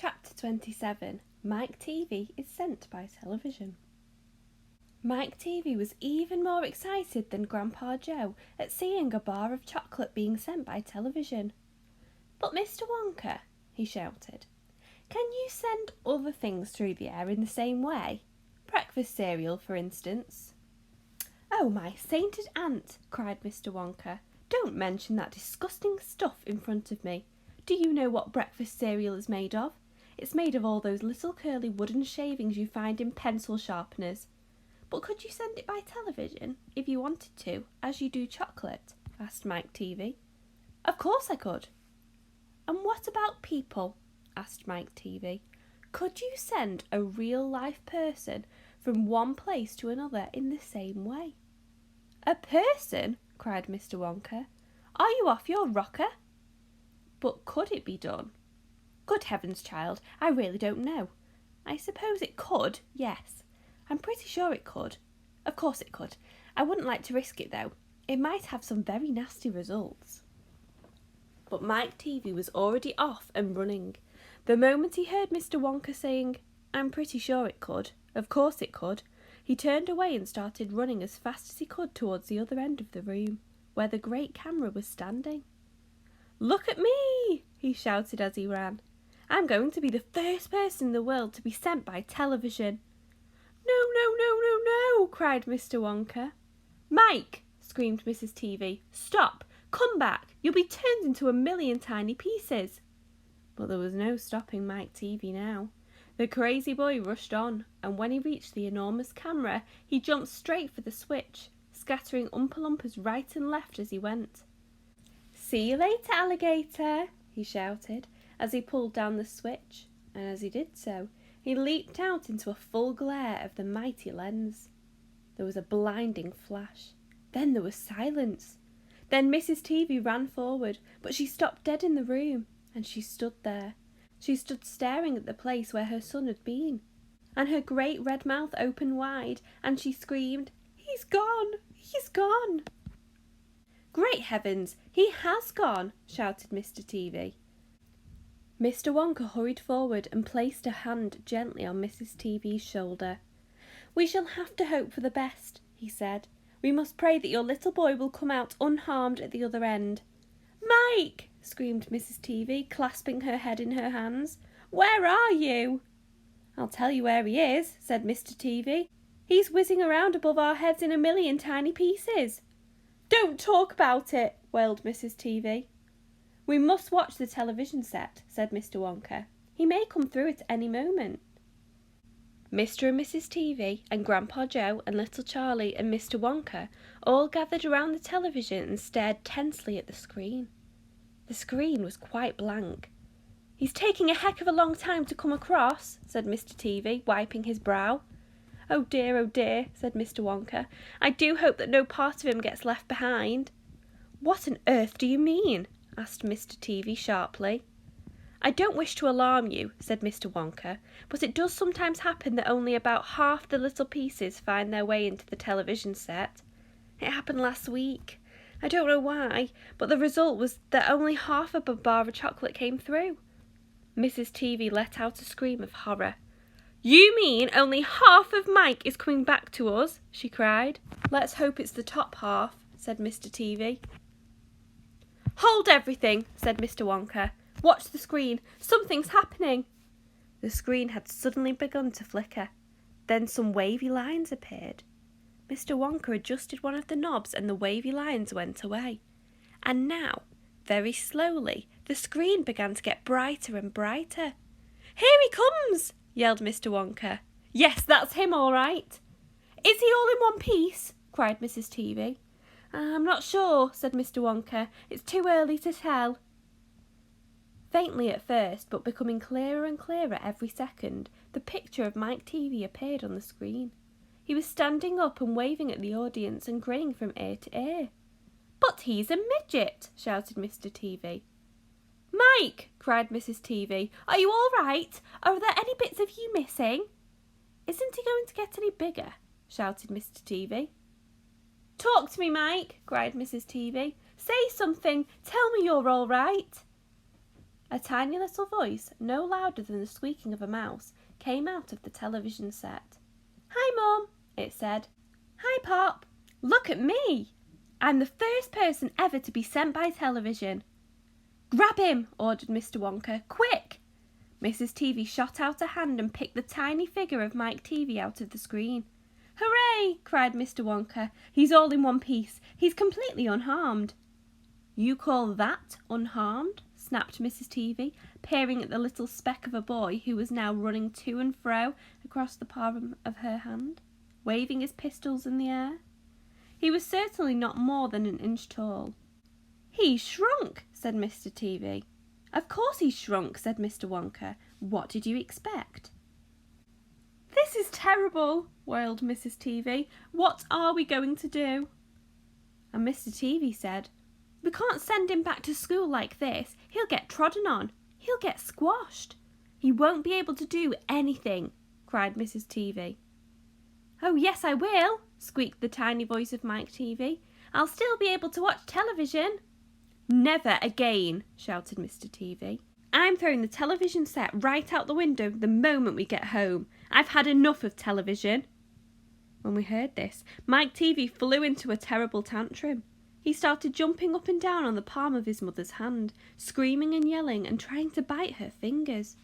Chapter 27. Mike Teavee is sent by television. Mike Teavee was even more excited than Grandpa Joe at seeing a bar of chocolate being sent by television. "But Mr. Wonka," he shouted, "can you send other things through the air in the same way? Breakfast cereal, for instance." "Oh, my sainted aunt," cried Mr. Wonka, "don't mention that disgusting stuff in front of me. Do you know what breakfast cereal is made of? It's made of all those little curly wooden shavings you find in pencil sharpeners. But could you send it by television, if you wanted to, as you do chocolate?" asked Mike Teavee. "Of course I could." "And what about people?" asked Mike Teavee. "Could you send a real-life person from one place to another in the same way?" "A person?" cried Mr. Wonka. "Are you off your rocker?" "But could it be done?" "Good heavens, child, I really don't know. I suppose it could, yes. I'm pretty sure it could. Of course it could. I wouldn't like to risk it, though. It might have some very nasty results." But Mike Teavee was already off and running. The moment he heard Mr. Wonka saying, "I'm pretty sure it could, of course it could," he turned away and started running as fast as he could towards the other end of the room, where the great camera was standing. "Look at me!" he shouted as he ran. "I'm going to be the first person in the world to be sent by television." "No, no, no, no, no!" cried Mr. Wonka. "Mike!" screamed Mrs. Teavee. "Stop! Come back! You'll be turned into a million tiny pieces." But there was no stopping Mike Teavee now. The crazy boy rushed on, and when he reached the enormous camera, he jumped straight for the switch, scattering Oompa Loompas right and left as he went. "See you later, alligator!" he shouted, as he pulled down the switch, and as he did so, he leaped out into a full glare of the mighty lens. There was a blinding flash. Then there was silence. Then Mrs. Teavee ran forward, but she stopped dead in the room, and she stood there. She stood staring at the place where her son had been, and her great red mouth opened wide, and she screamed, "He's gone! He's gone!" "Great heavens, he has gone!" shouted Mr. Teavee. Mr. Wonka hurried forward and placed a hand gently on Mrs. Teavee's shoulder. "We shall have to hope for the best," he said. "We must pray that your little boy will come out unharmed at the other end." "Mike!" screamed Mrs. Teavee, clasping her head in her hands. "Where are you?" "I'll tell you where he is," said Mr. Teavee. "He's whizzing around above our heads in a million tiny pieces." "Don't talk about it," wailed Mrs. Teavee. "We must watch the television set," said Mr. Wonka. "He may come through at any moment." Mr. and Mrs. Teavee and Grandpa Joe and little Charlie and Mr. Wonka all gathered around the television and stared tensely at the screen. The screen was quite blank. "He's taking a heck of a long time to come across," said Mr. Teavee, wiping his brow. "Oh dear," said Mr. Wonka. "I do hope that no part of him gets left behind." "What on earth do you mean?" asked Mr. Teavee sharply. "I don't wish to alarm you," said Mr. Wonka, "but it does sometimes happen that only about half the little pieces find their way into the television set. It happened last week. I don't know why, but the result was that only half of a bar of chocolate came through." Mrs. Teavee let out a scream of horror. "You mean only half of Mike is coming back to us?" she cried. "Let's hope it's the top half," said Mr. Teavee. "Hold everything," said Mr. Wonka. "Watch the screen. Something's happening." The screen had suddenly begun to flicker. Then some wavy lines appeared. Mr. Wonka adjusted one of the knobs and the wavy lines went away. And now, very slowly, the screen began to get brighter and brighter. "Here he comes!" yelled Mr. Wonka. "Yes, that's him all right." "Is he all in one piece?" cried Mrs. Teavee. "I'm not sure," said Mr. Wonka. "It's too early to tell." Faintly at first, but becoming clearer and clearer every second, the picture of Mike Teavee appeared on the screen. He was standing up and waving at the audience and grinning from ear to ear. "But he's a midget!" shouted Mr. Teavee. "Mike!" cried Mrs. Teavee. "Are you all right? Are there any bits of you missing?" "Isn't he going to get any bigger?" shouted Mr. Teavee. "Talk to me, Mike!" cried Mrs. Teavee. "Say something! Tell me you're all right!" A tiny little voice, no louder than the squeaking of a mouse, came out of the television set. "Hi, Mum," it said. "Hi, Pop. Look at me. I'm the first person ever to be sent by television." "Grab him," ordered Mr. Wonka. "Quick!" Mrs. Teavee shot out a hand and picked the tiny figure of Mike Teavee out of the screen. "Hooray!" cried Mr. Wonka. "He's all in one piece. He's completely unharmed." "You call that unharmed?" snapped Mrs. Teavee, peering at the little speck of a boy who was now running to and fro across the palm of her hand, waving his pistols in the air. He was certainly not more than an inch tall. "He's shrunk," said Mr. Teavee. "Of course he's shrunk," said Mr. Wonka. "What did you expect?" "This is terrible," wailed Mrs. Teavee. "What are we going to do?" And Mr. Teavee said, "We can't send him back to school like this. He'll get trodden on. He'll get squashed. He won't be able to do anything," cried Mrs. Teavee. "Oh, yes, I will," squeaked the tiny voice of Mike Teavee. "I'll still be able to watch television." "Never again," shouted Mr. Teavee. "I'm throwing the television set right out the window the moment we get home. I've had enough of television." When we heard this, Mike Teavee flew into a terrible tantrum. He started jumping up and down on the palm of his mother's hand, screaming and yelling and trying to bite her fingers.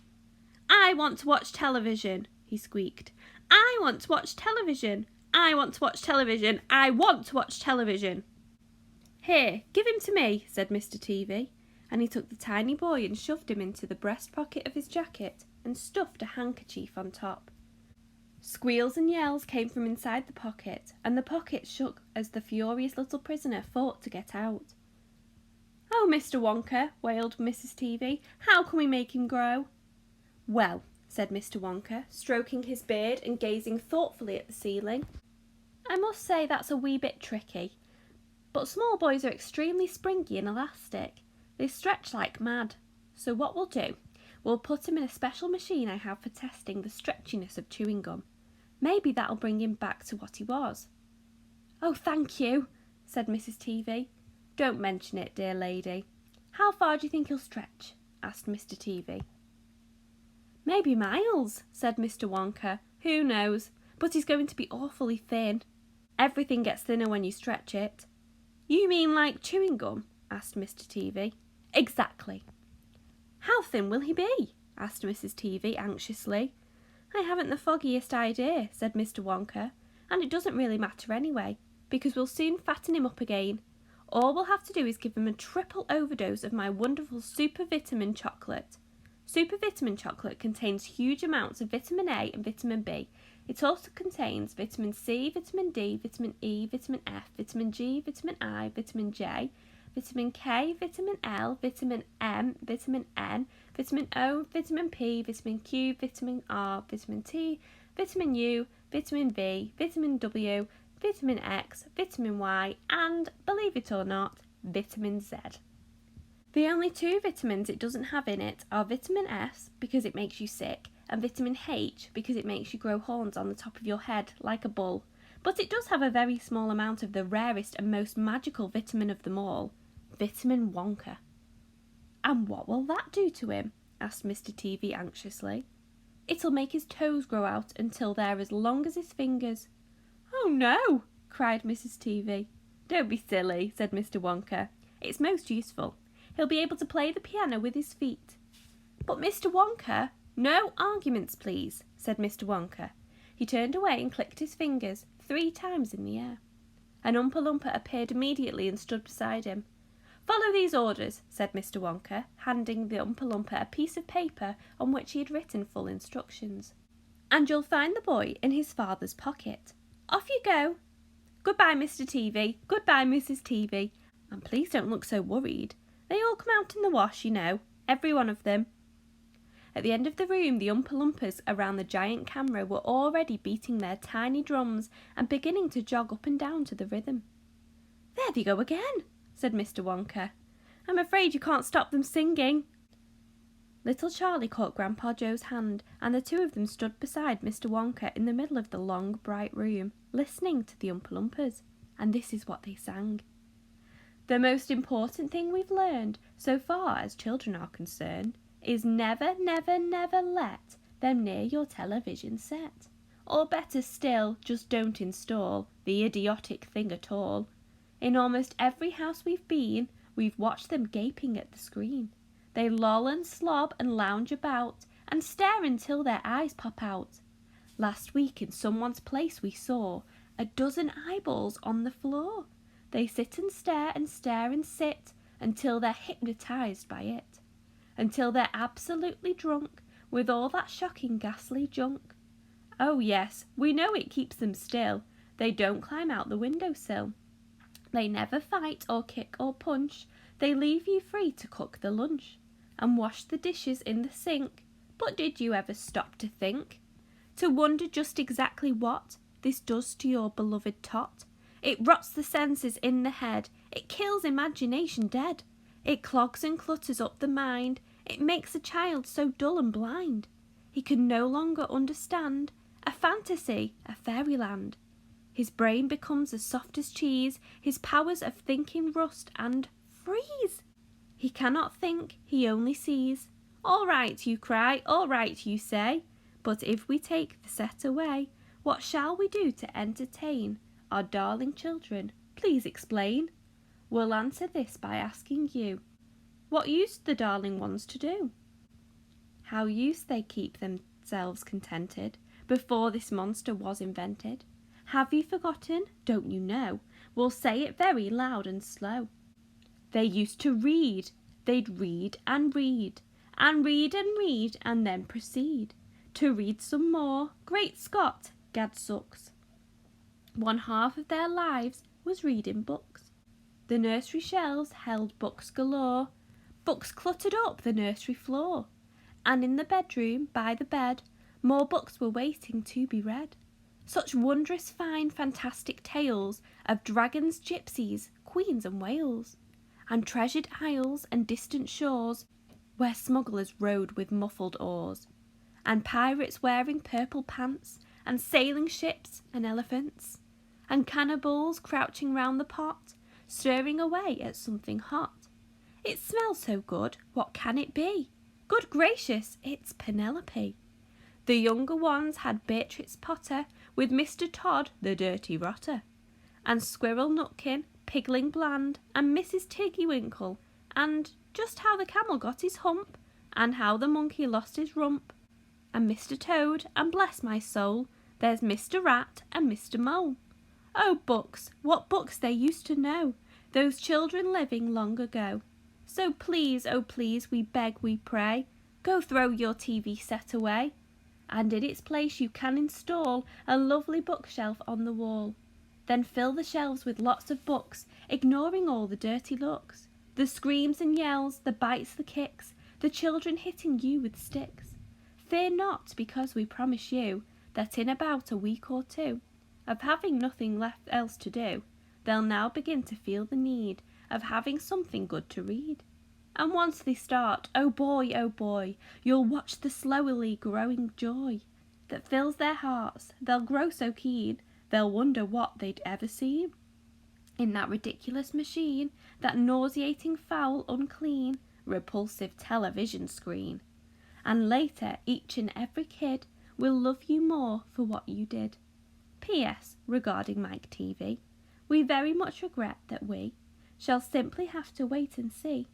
"I want to watch television," he squeaked. "I want to watch television. I want to watch television. I want to watch television." "Here, give him to me," said Mr. Teavee, and he took the tiny boy and shoved him into the breast pocket of his jacket and stuffed a handkerchief on top. Squeals and yells came from inside the pocket, and the pocket shook as the furious little prisoner fought to get out. "Oh, Mr. Wonka," wailed Mrs. Teavee, "how can we make him grow?" "Well," said Mr. Wonka, stroking his beard and gazing thoughtfully at the ceiling, "I must say that's a wee bit tricky. But small boys are extremely springy and elastic. They stretch like mad. So what we'll do, we'll put him in a special machine I have for testing the stretchiness of chewing gum. Maybe that'll bring him back to what he was." "Oh, thank you," said Mrs. Teavee. "Don't mention it, dear lady. How far do you think he'll stretch?" asked Mr. Teavee. "Maybe miles," said Mr. Wonka. "Who knows? But he's going to be awfully thin. Everything gets thinner when you stretch it." "You mean like chewing gum?" asked Mr. Teavee. "Exactly." "How thin will he be?" asked Mrs. Teavee anxiously. "I haven't the foggiest idea," said Mr. Wonka, "and it doesn't really matter anyway, because we'll soon fatten him up again. All we'll have to do is give him a triple overdose of my wonderful super vitamin chocolate. Super vitamin chocolate contains huge amounts of vitamin A and vitamin B. It also contains vitamin C, vitamin D, vitamin E, vitamin F, vitamin G, vitamin I, vitamin J, vitamin K, vitamin L, vitamin M, vitamin N, vitamin O, vitamin P, vitamin Q, vitamin R, vitamin T, vitamin U, vitamin V, vitamin W, vitamin X, vitamin Y, and, believe it or not, vitamin Z. The only two vitamins it doesn't have in it are vitamin S, because it makes you sick, and vitamin H, because it makes you grow horns on the top of your head like a bull. But it does have a very small amount of the rarest and most magical vitamin of them all, vitamin Wonka." "And what will that do to him?" asked Mr. Teavee anxiously. "It'll make his toes grow out until they're as long as his fingers." "Oh no!" cried Mrs. Teavee. "Don't be silly," said Mr. Wonka. "It's most useful. He'll be able to play the piano with his feet." "But Mr. Wonka—" "No arguments, please," said Mr. Wonka. He turned away and clicked his fingers 3 times in the air. An Oompa Loompa appeared immediately and stood beside him. "Follow these orders," said Mr. Wonka, handing the Oompa Loompa a piece of paper on which he had written full instructions. "And you'll find the boy in his father's pocket. Off you go. Goodbye, Mr. Teavee. Goodbye, Mrs. Teavee. And please don't look so worried. They all come out in the wash, you know, every one of them." At the end of the room, the Oompa Loompas around the giant camera were already beating their tiny drums and beginning to jog up and down to the rhythm. "There they go again," said Mr. Wonka. "I'm afraid you can't stop them singing." Little Charlie caught Grandpa Joe's hand, and the two of them stood beside Mr. Wonka in the middle of the long, bright room, listening to the Oompa Loompas, and this is what they sang. "The most important thing we've learned, so far as children are concerned, is never, never, never let them near your television set. Or better still, just don't install the idiotic thing at all. In almost every house we've been, we've watched them gaping at the screen. They loll and slob and lounge about and stare until their eyes pop out. Last week in someone's place we saw a dozen eyeballs on the floor. They sit and stare and sit until they're hypnotised by it. Until they're absolutely drunk with all that shocking ghastly junk. Oh yes, we know it keeps them still. They don't climb out the windowsill. They never fight or kick or punch. They leave you free to cook the lunch and wash the dishes in the sink. But did you ever stop to think? To wonder just exactly what this does to your beloved tot? It rots the senses in the head. It kills imagination dead. It clogs and clutters up the mind. It makes a child so dull and blind. He can no longer understand a fantasy, a fairyland. His brain becomes as soft as cheese. His powers of thinking rust and freeze. He cannot think, he only sees. All right, you cry, all right, you say. But if we take the set away, what shall we do to entertain our darling children? Please explain. We'll answer this by asking you, what used the darling ones to do? How used they keep themselves contented before this monster was invented? Have you forgotten? Don't you know? We'll say it very loud and slow. They used to read. They'd read and read, and read and read, and then proceed to read some more. Great Scott, gadsucks. One half of their lives was reading books. The nursery shelves held books galore. Books cluttered up the nursery floor. And in the bedroom, by the bed, more books were waiting to be read. Such wondrous fine fantastic tales of dragons, gypsies, queens and whales, and treasured isles and distant shores where smugglers rowed with muffled oars, and pirates wearing purple pants, and sailing ships and elephants, and cannibals crouching round the pot, stirring away at something hot. It smells so good, what can it be? Good gracious, it's Penelope. The younger ones had Beatrix Potter with Mr. Todd, the dirty rotter, and Squirrel Nutkin, Pigling Bland, and Mrs. Tiggywinkle, and just how the camel got his hump, and how the monkey lost his rump, and Mr. Toad, and bless my soul, there's Mr. Rat and Mr. Mole. Oh books, what books they used to know, those children living long ago. So please, oh please, we beg, we pray, go throw your TV set away, and in its place you can install a lovely bookshelf on the wall. Then fill the shelves with lots of books, ignoring all the dirty looks, the screams and yells, the bites, the kicks, the children hitting you with sticks. Fear not, because we promise you that in about a week or two of having nothing left else to do, they'll now begin to feel the need of having something good to read. And once they start, oh boy, you'll watch the slowly growing joy that fills their hearts. They'll grow so keen, they'll wonder what they'd ever seen in that ridiculous machine, that nauseating, foul, unclean, repulsive television screen. And later, each and every kid will love you more for what you did. P.S. Regarding Mike Teavee, we very much regret that we shall simply have to wait and see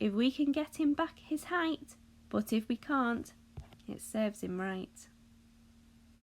if we can get him back his height, but if we can't, it serves him right.